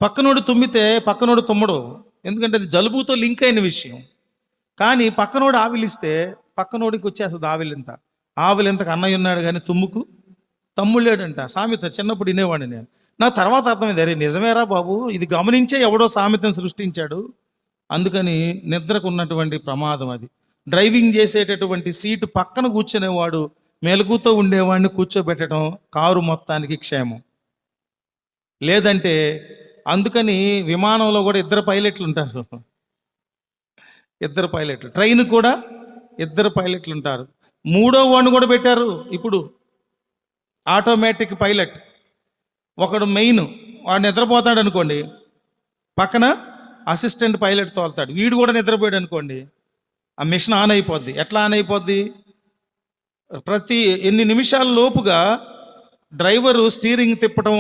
పక్కనోడు తుమ్మితే పక్కనోడు తుమ్మడు, ఎందుకంటే అది జలుబుతో లింక్ అయిన విషయం. కానీ పక్కనోడు ఆవిలిస్తే పక్కనోడికి వచ్చేస్తుంది ఆవిలింత. ఆవిలింతకు అన్నయ్య ఉన్నాడు కానీ తుమ్ముకు తమ్ముళ్ళేడంట. సామెత చిన్నప్పుడు వినేవాడిని నేను. నా తర్వాత అర్థమైంది, అరే నిజమేరా బాబు, ఇది గమనించే ఎవడో సామెతను సృష్టించాడు. అందుకని నిద్రకు ఉన్నటువంటి ప్రమాదం అది. డ్రైవింగ్ చేసేటటువంటి సీటు పక్కన కూర్చునేవాడు మెలకుతో ఉండేవాడిని కూర్చోబెట్టడం కారు మొత్తానికి క్షేమం. లేదంటే అందుకని విమానంలో కూడా ఇద్దరు పైలట్లు ఉంటారు. ఇద్దరు పైలట్లు, ట్రైన్ కూడా ఇద్దరు పైలట్లు ఉంటారు. మూడో వాడిని కూడా పెట్టారు ఇప్పుడు, ఆటోమేటిక్ పైలట్. ఒకడు మెయిన్, వాడు నిద్రపోతాడు అనుకోండి, పక్కన అసిస్టెంట్ పైలట్ తోలుతాడు. వీడు కూడా నిద్రపోయాడు అనుకోండి, ఆ మిషన్ ఆన్ అయిపోద్ది. ఎట్లా ఆన్ అయిపోద్ది? ప్రతి ఎన్ని నిమిషాల లోపుగా డ్రైవరు స్టీరింగ్ తిప్పటం,